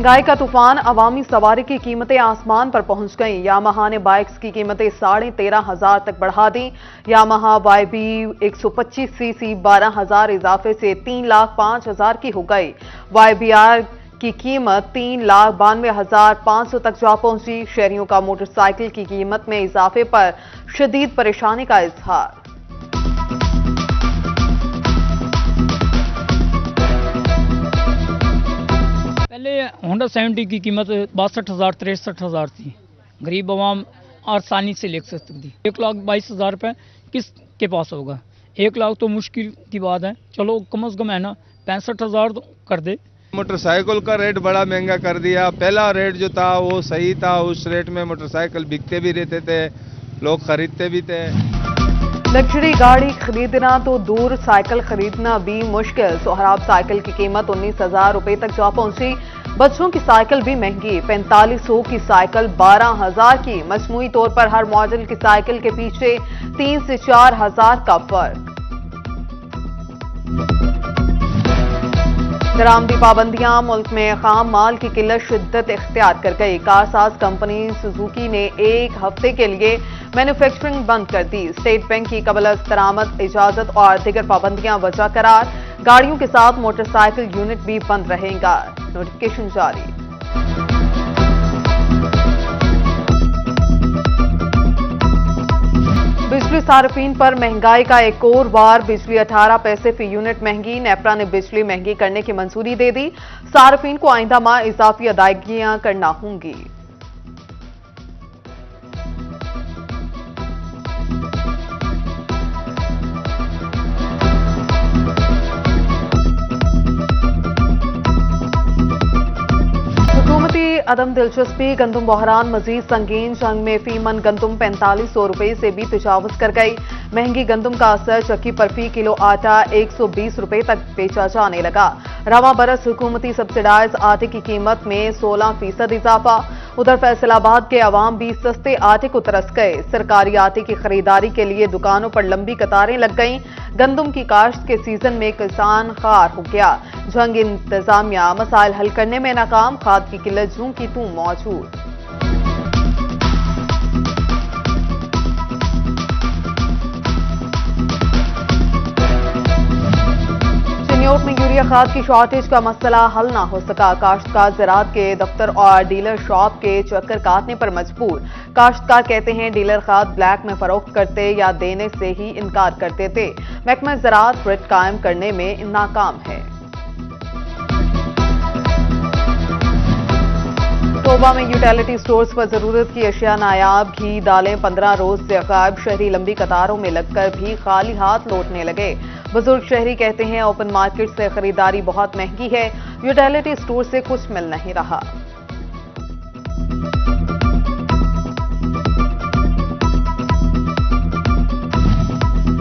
महंगाई का तूफान, अवामी सवारी की कीमतें आसमान पर पहुंच गईं। यामाहा ने बाइक्स की कीमतें 13,500 तक बढ़ा दी। यामाहा YB 125 सीसी 12,000 इजाफे से 3,05,000 की हो गई। YBR की कीमत 3,92,500 तक जा पहुंची। शहरियों का मोटरसाइकिल की कीमत में इजाफे पर शदीद परेशानी का इजहार। पहले होंडा 70 की कीमत 62,000 63,000 थी। गरीब आवाम आसानी से ले सकती थी। 1,22,000 रुपये किस के पास होगा? 1 लाख तो मुश्किल की बात है। चलो कम से कम है ना 65,000 तो कर दे। मोटरसाइकिल का रेट बड़ा महंगा कर दिया। पहला रेट जो था वो सही था, उस रेट में मोटरसाइकिल बिकते भी रहते थे, लोग खरीदते भी थे। लग्जरी गाड़ी खरीदना तो दूर, साइकिल खरीदना भी मुश्किल। सोहराब साइकिल की कीमत 19,000 रुपए तक जा पहुंची। बच्चों की साइकिल भी महंगी, 4500 की साइकिल 12,000 की। मजमूई तौर पर हर मॉडल की साइकिल के पीछे 3 से 4 हजार का फर्क। दरामदी पाबंदियां, मुल्क में खाम माल की किल्लत शिद्दत इख्तियार कर गई। कारसाज कंपनी सुजुकी ने 1 हफ्ते के लिए मैन्युफैक्चरिंग बंद कर दी। स्टेट बैंक की कबल दरामद इजाजत और दीगर पाबंदियां वजह करार। गाड़ियों के साथ मोटरसाइकिल यूनिट भी बंद रहेगा। नोटिफिकेशन जारी। बिजली सार्फिन पर महंगाई का एक और वार। बिजली 18 पैसे फी यूनिट महंगी। नेपरा ने बिजली महंगी करने की मंजूरी दे दी। सार्फिन को आइंदा माह इजाफी अदायगियां करना होंगी। अदम दिलचस्पी, गंदुम बहरान मजीद संगीन। जंग में फीमन गंदुम 4500 रुपए से भी तजावुज कर गई। महंगी गंदुम का असर चक्की पर फी किलो आटा 120 रुपए तक बेचा जाने लगा। रवा बरस हुकूमती सब्सिडाइज आटे की कीमत में 16% इजाफा। उधर फैसलाबाद के अवाम भी सस्ते आटे को तरस गए। सरकारी आटे की खरीदारी के लिए दुकानों पर लंबी कतारें लग गईं। गंदुम की काश्त के सीजन में किसान खार हो गया। जंग इंतजामिया मसाइल हल करने में नाकाम। खाद की किल्लत जूं की तूं मौजूद। चिन्योट में यूरिया खाद की शॉर्टेज का मसला हल ना हो सका। काश्तकार ज़राअत के दफ्तर और डीलर शॉप के चक्कर काटने पर मजबूर। काश्तकार कहते हैं डीलर खाद ब्लैक में फरोख्त करते या देने से ही इनकार करते थे। महकमा ज़राअत रेट कायम करने में नाकाम है। तोबा में यूटिलिटी स्टोर्स पर जरूरत की अशिया नायाब। घी, दालें 15 रोज से गायब। शहरी लंबी कतारों में लगकर भी खाली हाथ लौटने लगे। बुजुर्ग शहरी कहते हैं ओपन मार्केट से खरीदारी बहुत महंगी है। यूटिलिटी स्टोर से कुछ मिल नहीं रहा।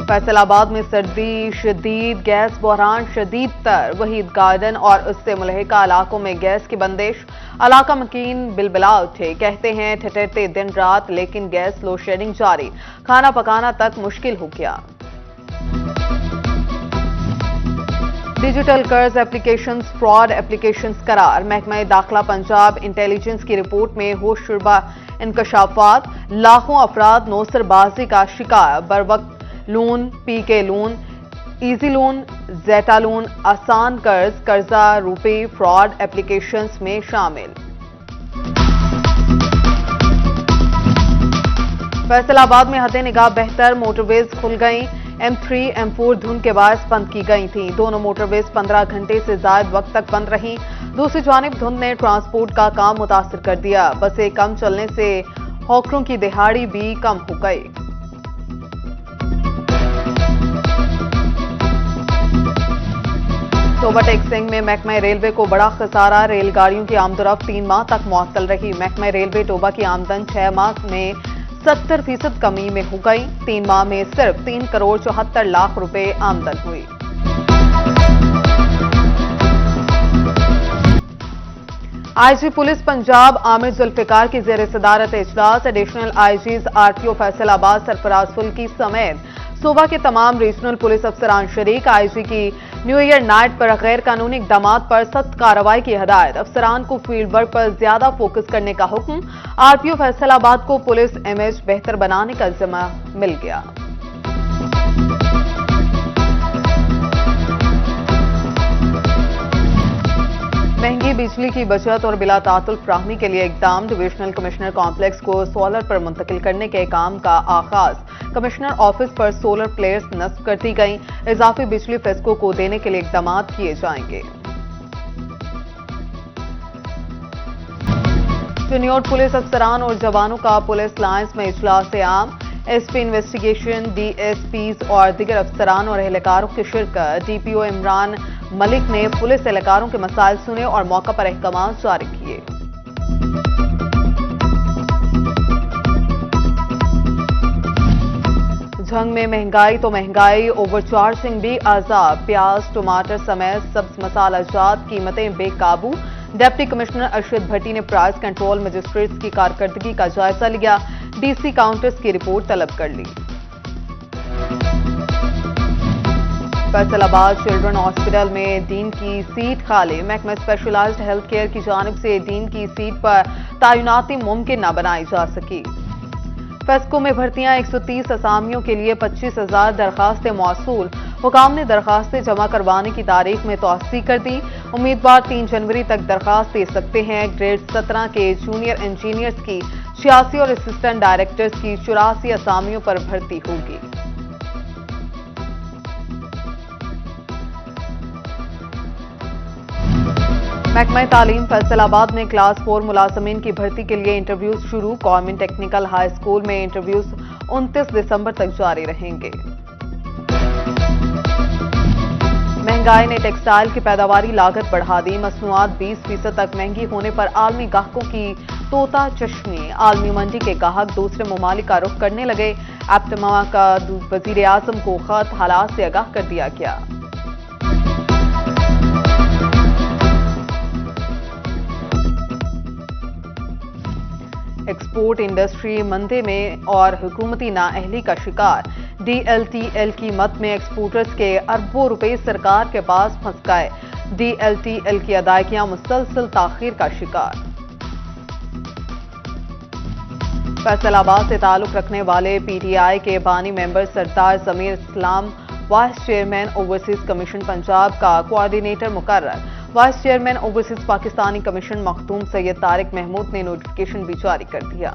फैसलाबाद में सर्दी शदीद, गैस बहरान शदीद तर। वहीद गार्डन और उससे मुलहिका इलाकों में गैस की बंदिश। इलाका मकीन बिलबिला उठे। कहते हैं ठिठुरते दिन रात, लेकिन गैस लोड शेडिंग जारी। खाना पकाना तक मुश्किल हो गया। डिजिटल कर्ज एप्लीकेशंस फ्रॉड एप्लीकेशंस करार। महकमा दाखिला पंजाब इंटेलिजेंस की रिपोर्ट में होशरुबा इंकशाफात। लाखों अफराद नौसरबाजी का शिकार। बरवक्त लोन, पीके लोन, इजी लोन, जेटा लोन, आसान कर्ज, कर्जा रुपए फ्रॉड एप्लीकेशंस में शामिल। फैसलाबाद में हद निगाह बेहतर। मोटरवेज खुल गई। M3, M4 धुंध के बायस बंद की गई थी। दोनों मोटरवेज 15 घंटे से ज्यादा वक्त तक बंद रही। दूसरी जानिब धुंध ने ट्रांसपोर्ट का काम मुतासिर कर दिया। बसें कम चलने से हॉकरों की दिहाड़ी भी कम हो गई। तोबा टेक्सिंग में महकमा रेलवे को बड़ा खसारा। रेलगाड़ियों की आमदोरफ्त 3 माह तक मुअत्तल रही। महकमा रेलवे तोबा की आमदन 6 माह में 70% कमी में हो गई। 3 माह में सिर्फ 3 करोड़ 74 लाख रुपए आमदन हुई। आईजी पुलिस पंजाब आमिर जुल्फिकार की जेर सदारत इजलास। Additional IGs RTO Faisalabad Sarfaraz फुल्की समेत सूबा के तमाम रीजनल पुलिस अफसरान शरीक। आईजी की न्यू ईयर नाइट पर गैर कानूनी इकदामात पर सख्त कार्रवाई की हदायत। अफसरान को फील्ड वर्क पर ज्यादा फोकस करने का हुक्म। आरपीओ फैसलाबाद को पुलिस इमेज बेहतर बनाने का जिम्मा मिल गया। महंगी बिजली की बचत और बिला तातुल फ्राहमी के लिए इकदाम। डिविजनल कमिश्नर कॉम्प्लेक्स को सोलर पर मुंतकिल करने के काम का आगाज। कमिश्नर ऑफिस पर सोलर प्लेयर्स नस्ब कर दी गई। इजाफी बिजली फेस्को को देने के लिए इकदाम किए जाएंगे। चिन्योट पुलिस अफसरान और जवानों का पुलिस लाइंस में इजलास आम। एसपी इन्वेस्टिगेशन, डीएसपीज और दीगर अफसरान और एहलकारों की शिरकत। डीपीओ इमरान मलिक ने पुलिस एहलकारों के मसाइल सुने और मौका पर अहकाम जारी किए। जंग में महंगाई तो महंगाई, ओवरचार्जिंग भी आजाद। प्याज, टमाटर समेत सब्ज मसाला जात कीमतें बेकाबू। डिप्टी कमिश्नर अरशद भट्टी ने प्राइस कंट्रोल मजिस्ट्रेट्स की कारकर्दगी का जायजा लिया। डीसी काउंटर्स की रिपोर्ट तलब कर ली। फैसलाबाद चिल्ड्रन हॉस्पिटल में डीन की सीट खाली। महकमा स्पेशलाइज्ड हेल्थ केयर की जानिब से डीन की सीट पर तैनाती मुमकिन न बनाई जा सकी। फेस्को में भर्तियां 130 असामियों के लिए 25,000 दरखास्तें मौसूल। हुकाम ने दरखास्तें जमा करवाने की तारीख में तौसी कर दी। उम्मीदवार 3 जनवरी तक दरखास्त दे सकते हैं। ग्रेड 17 के जूनियर इंजीनियर्स की 86 और असिस्टेंट डायरेक्टर्स की 84 असामियों पर भर्ती होगी। महकमा तालीम फैसलाबाद में क्लास 4 मुलाजमीन की भर्ती के लिए इंटरव्यूज शुरू। गवर्नमेंट टेक्निकल हाई स्कूल में इंटरव्यूज 29 दिसंबर तक जारी रहेंगे। महंगाई ने टेक्सटाइल की पैदावारी लागत बढ़ा दी। मसनूआत 20% तक महंगी होने पर आलमी गाहकों की तोता चश्मी। आलमी मंडी के गाहक दूसरे ममालिक का रुख करने लगे। एप्टमा का वजीर आजम को खत हालात से आगाह कर दिया गया। एक्सपोर्ट इंडस्ट्री मंदे में और हुकूमती नाअहली का शिकार। डीएलटीएल की मद में एक्सपोर्टर्स के अरबों रुपए सरकार के पास फंस गए। डीएलटीएल की अदायगियां मुसलसल ताखीर का शिकार। फैसलाबाद से ताल्लुक रखने वाले पीटीआई के बानी member Sardar Zameer Islam vice chairman overseas commission Punjab का कोऑर्डिनेटर मुकर्रर। Vice chairman overseas Pakistani commission Makhdoom Syed Tariq Mahmood ने नोटिफिकेशन भी जारी कर दिया।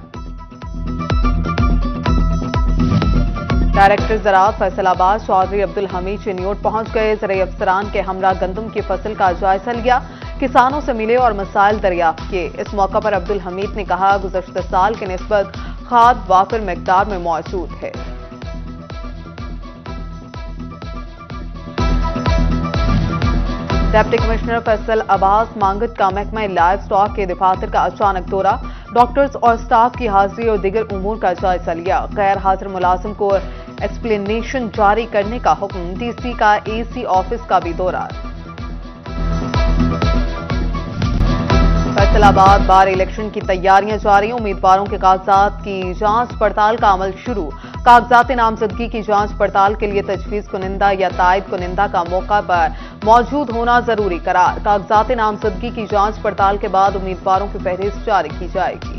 डायरेक्टर ज़राअत फैसलाबाद चौधरी अब्दुल हमीद चिन्योट पहुंच गए। ज़राई अफसरान के हमरा गंदम की फसल का जायजा लिया। किसानों से मिले और मसाइल दरियाफ्त किए। इस मौका पर अब्दुल हमीद ने कहा, गुज़श्ता साल के निस्बत खाद वाफिर मिकदार में मौजूद है। डिप्टी कमिश्नर फैसल अब्बास मांगट का महकमा लाइव स्टॉक के दफातर का अचानक दौरा। डॉक्टर्स और स्टाफ की हाजिरी और दीगर उमूर का जायजा लिया। गैर हाजिर मुलाजिम को एक्सप्लेनेशन जारी करने का हुक्म। डीसी का एसी ऑफिस का भी दौरा। फैसलाबाद बार इलेक्शन की तैयारियां जारी। उम्मीदवारों के कागजात की जांच पड़ताल का अमल शुरू। कागजात नामजदगी की जांच पड़ताल के लिए तजवीज़ कुनिंदा या तायद कुनिंदा का मौका पर मौजूद होना जरूरी करार। कागजात नामजदगी की जांच पड़ताल के बाद उम्मीदवारों की फहरिस्त जारी की जाएगी।